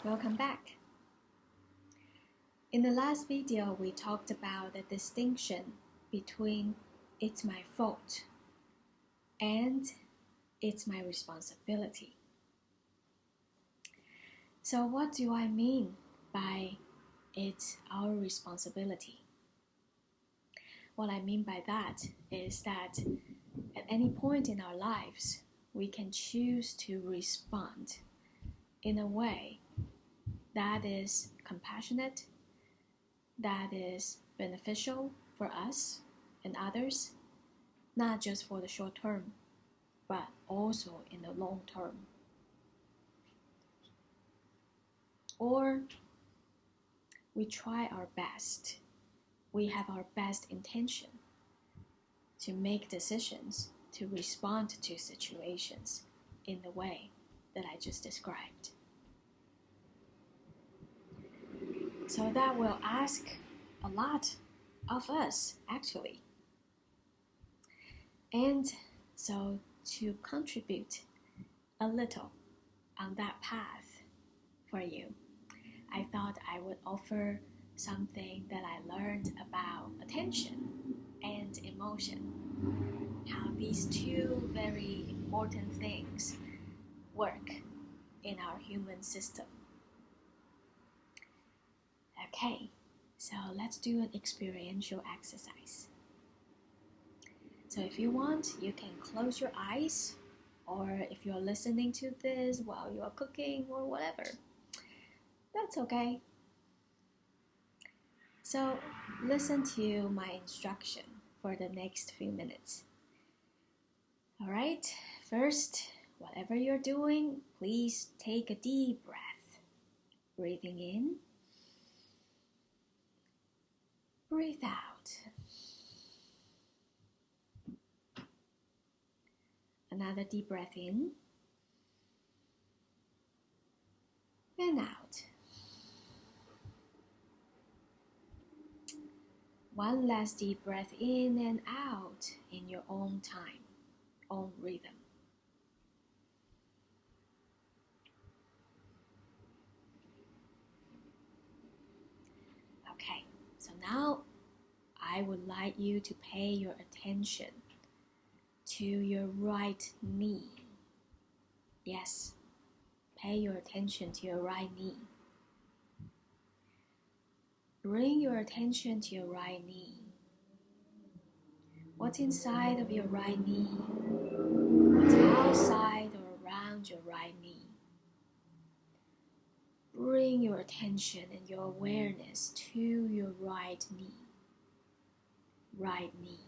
Welcome back. In the last video, we talked about the distinction between it's my fault and it's my responsibility. So what do I mean by it's our responsibility? What I mean by that is that at any point in our lives, we can choose to respond in a way that is compassionate, that is beneficial for us and others, not just for the short term, but also in the long term. Or we try our best, we have our best intention to make decisions, to respond to situations in the way that I just described. So that will ask a lot of us, actually. And so to contribute a little on that path for you, I thought I would offer something that I learned about attention and emotion, how these two very important things work in our human system. Okay, so let's do an experiential exercise. So if you want, you can close your eyes, or if you're listening to this while you are cooking or whatever, that's okay. So listen to my instruction for the next few minutes. All right, first, whatever you're doing, please take a deep breath. Breathing in. Breathe out. Another deep breath in. And out. One last deep breath in and out in your own time, own rhythm. Okay, so now I would like you to pay your attention to your right knee. Yes, pay your attention to your right knee. Bring your attention to your right knee. What's inside of your right knee? What's outside or around your right knee? Bring your attention and your awareness to your right knee. Right knee.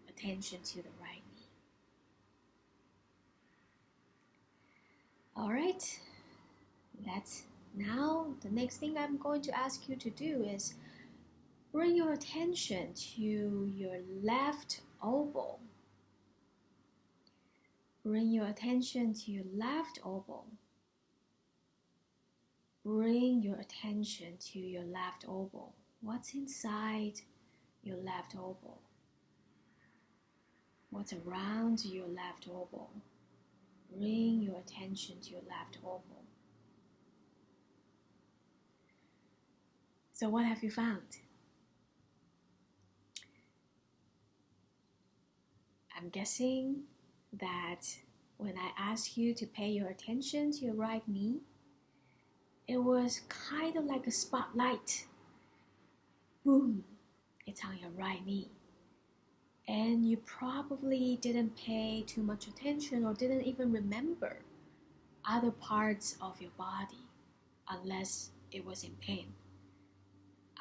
Attention to the right knee. All right, now the next thing I'm going to ask you to do is bring your attention to your left elbow. Bring your attention to your left elbow. Bring your attention to your left elbow. What's inside your left elbow? What's around your left elbow? Bring your attention to your left elbow. So what have you found? I'm guessing that when I asked you to pay your attention to your right knee, it was kind of like a spotlight. Boom, it's on your right knee. And you probably didn't pay too much attention or didn't even remember other parts of your body unless it was in pain.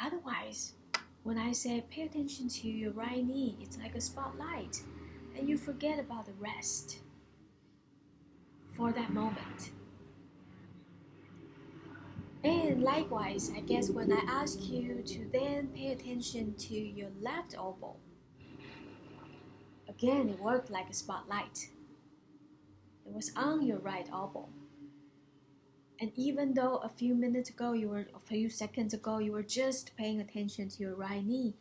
Otherwise, when I say pay attention to your right knee, it's like a spotlight and you forget about the rest for that moment. And likewise, I guess when I ask you to then pay attention to your left elbow, again, it worked like a spotlight. It was on your right elbow. And even though a few seconds ago, you were just paying attention to your right knee,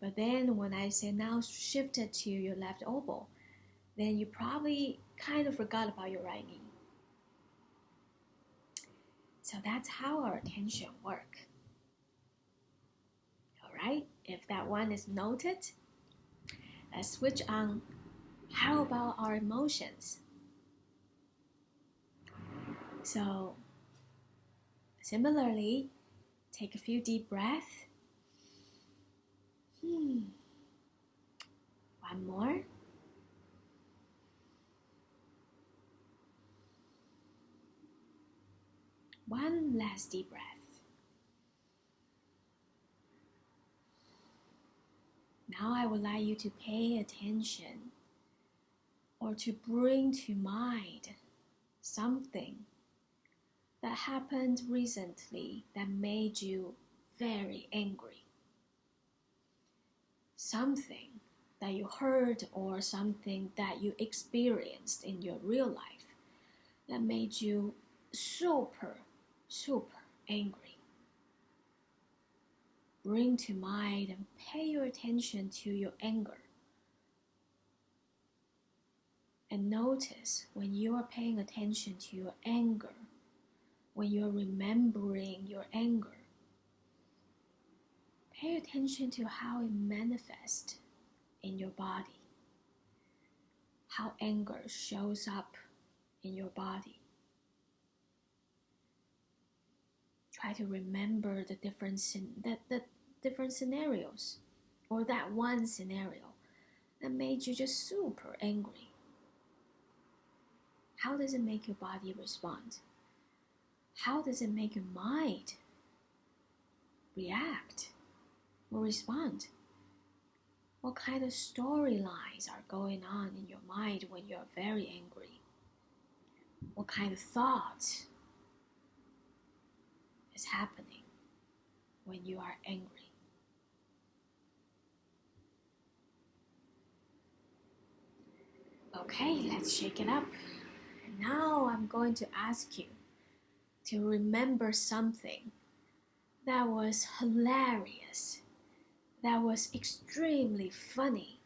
but then when I say now shift it to your left elbow, then you probably kind of forgot about your right knee. So that's how our attention works. Alright, if that one is noted, let's switch on. How about our emotions? So, similarly, take a few deep breaths. One more. One last deep breath. Now I would like you to pay attention or to bring to mind something that happened recently that made you very angry. Something that you heard or something that you experienced in your real life that made you super angry. Bring to mind and pay your attention to your anger. And notice when you are paying attention to your anger, when you are remembering your anger, pay attention to how it manifests in your body, how anger shows up in your body. Try to remember the different scenarios, or that one scenario that made you just super angry. How does it make your body respond? How does it make your mind react or respond? What kind of storylines are going on in your mind when you're very angry? What kind of thoughts is happening when you are angry? Okay, let's shake it up. Now I'm going to ask you to remember something that was hilarious, that was extremely funny,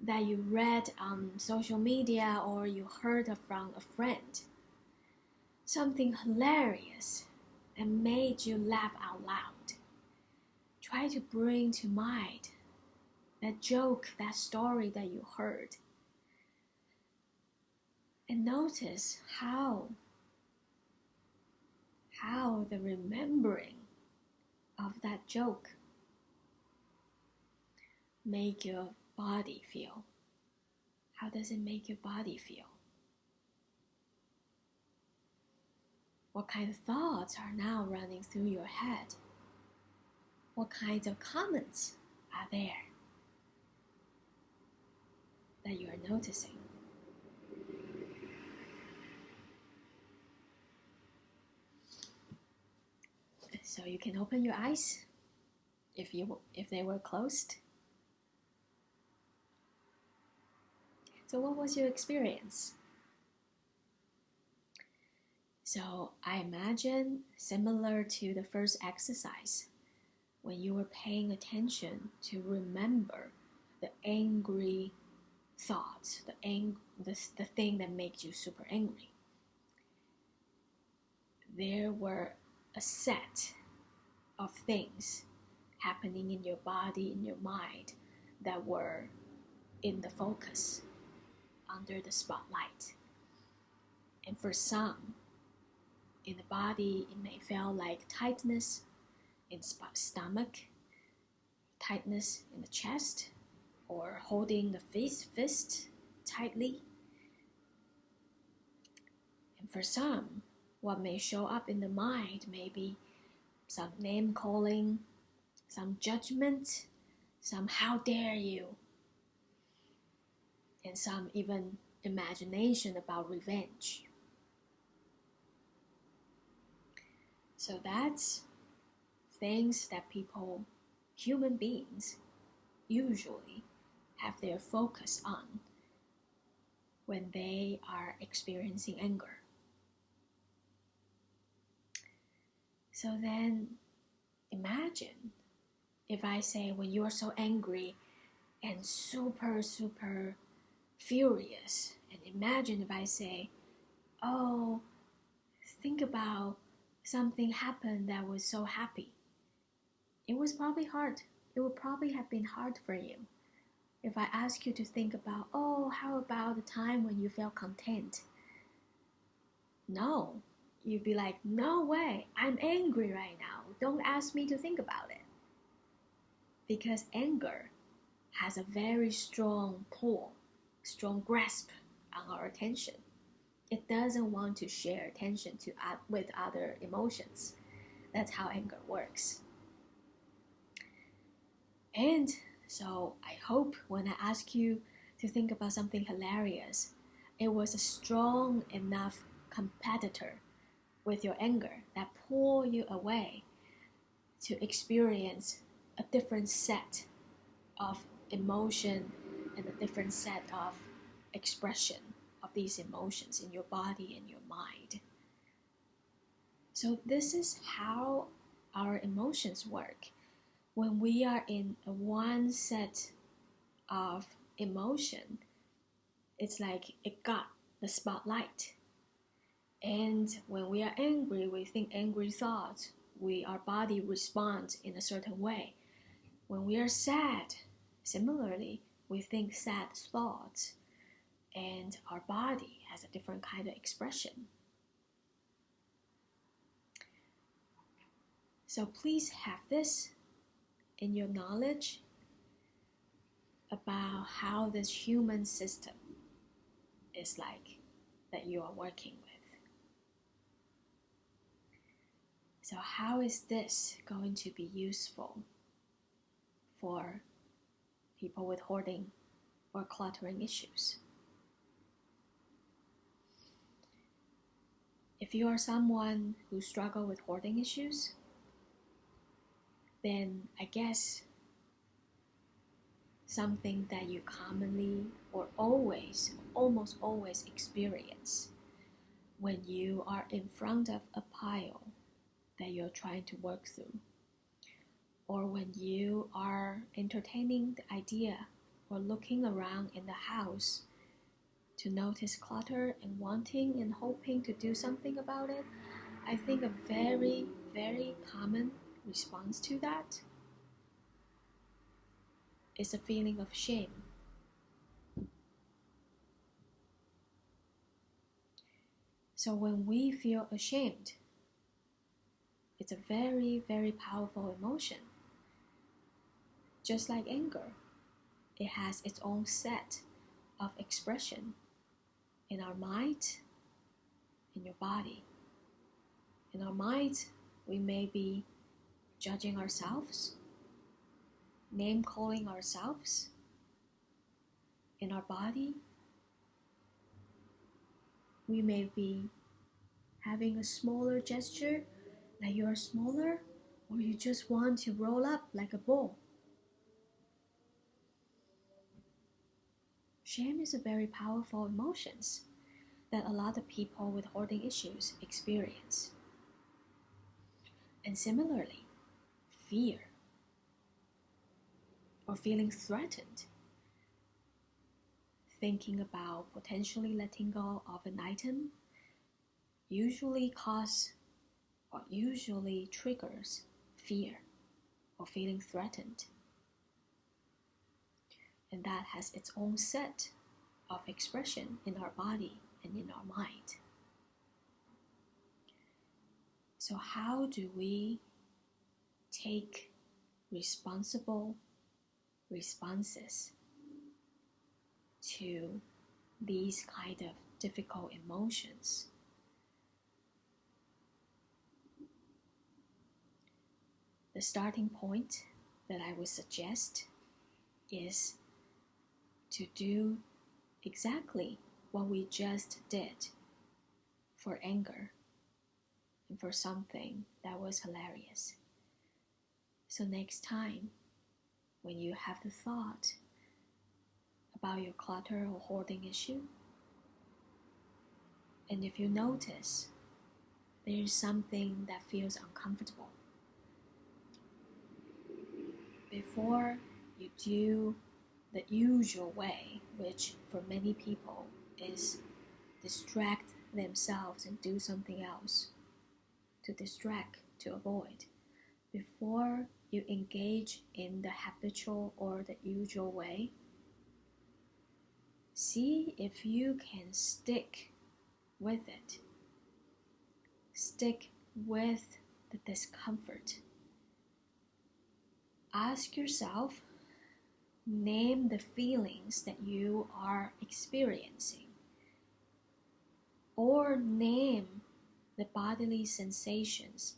that you read on social media or you heard from a friend. Something hilarious that made you laugh out loud. Try to bring to mind that joke, that story that you heard. And notice how the remembering of that joke make your body feel. How does it make your body feel? What kind of thoughts are now running through your head? What kinds of comments are there that you are noticing? So you can open your eyes if they were closed. So what was your experience? So I imagine similar to the first exercise, when you were paying attention to remember the angry thoughts, the thing that made you super angry. There were a set of things happening in your body, in your mind, that were in the focus, under the spotlight. And for some, in the body, it may feel like tightness in stomach, tightness in the chest, or holding the fist tightly. And for some, what may show up in the mind may be some name calling, some judgment, some how dare you, and some even imagination about revenge. So that's things that people, human beings, usually have their focus on when they are experiencing anger. So then imagine if I say when you are so angry and super furious, and imagine if I say, oh, think about something happened that was so happy. It was probably hard. It would probably have been hard for you. If I ask you to think about, how about the time when you felt content? No. You'd be like, no way, I'm angry right now. Don't ask me to think about it. Because anger has a very strong pull, strong grasp on our attention. It doesn't want to share attention with other emotions. That's how anger works. And so I hope when I ask you to think about something hilarious, it was a strong enough competitor with your anger that pull you away to experience a different set of emotion and a different set of expression of these emotions in your body and your mind. So this is how our emotions work. When we are in one set of emotion, it's like it got the spotlight. And when we are angry, we think angry thoughts. Our body responds in a certain way. When we are sad, similarly, we think sad thoughts. And our body has a different kind of expression. So please have this in your knowledge about how this human system is like that you are working with. So how is this going to be useful for people with hoarding or cluttering issues? If you are someone who struggles with hoarding issues, then I guess something that you commonly or almost always experience when you are in front of a pile that you're trying to work through, or when you are entertaining the idea or looking around in the house to notice clutter and wanting and hoping to do something about it, I think a very, very common response to that is a feeling of shame. So when we feel ashamed, it's a very, very powerful emotion. Just like anger, it has its own set of expression in our mind, in your body. In our mind, we may be judging ourselves, name-calling ourselves. In our body, we may be having a smaller gesture, like you're smaller, or you just want to roll up like a ball. Shame is a very powerful emotion that a lot of people with hoarding issues experience. And similarly, fear or feeling threatened, thinking about potentially letting go of an item usually triggers fear or feeling threatened. And that has its own set of expression in our body and in our mind. So how do we take responsible responses to these kind of difficult emotions? The starting point that I would suggest is to do exactly what we just did for anger and for something that was hilarious. So next time, when you have the thought about your clutter or hoarding issue, and if you notice there is something that feels uncomfortable, before you do the usual way, which for many people is distract themselves and do something else to distract, to avoid, before you engage in the habitual or the usual way. See if you can stick with it. Stick with the discomfort. Ask yourself, name the feelings that you are experiencing, or name the bodily sensations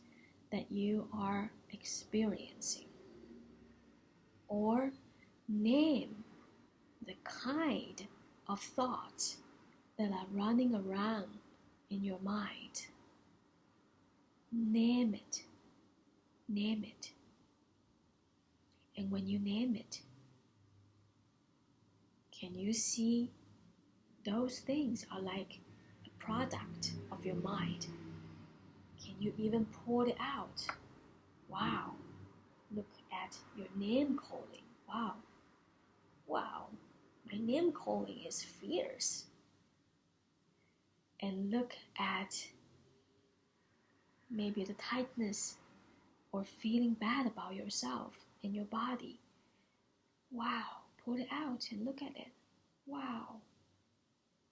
that you are experiencing, or name the kind of thoughts that are running around in your mind. Name it. Name it. And when you name it, can you see those things are like a product of your mind? Can you even pull it out? Wow. Look at your name calling. Wow. Wow. My name calling is fierce. And look at maybe the tightness or feeling bad about yourself and your body. Wow, pull it out and look at it. Wow,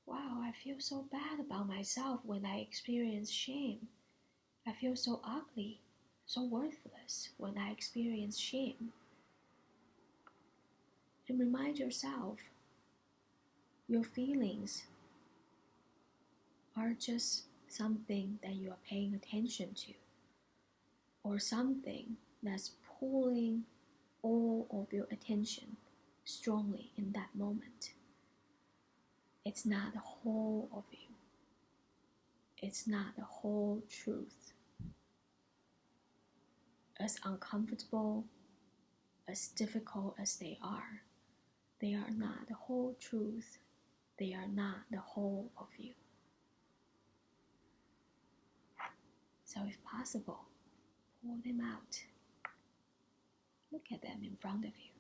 I feel so bad about myself when I experience shame. I feel so ugly, so worthless when I experience shame. And remind yourself, your feelings are just something that you are paying attention to, or something that's pulling all of your attention strongly in that moment. It's not the whole of you. It's not the whole truth. As uncomfortable, as difficult as they are not the whole truth. They are not the whole of you. So if possible, pull them out. Look at them in front of you.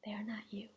They are not you.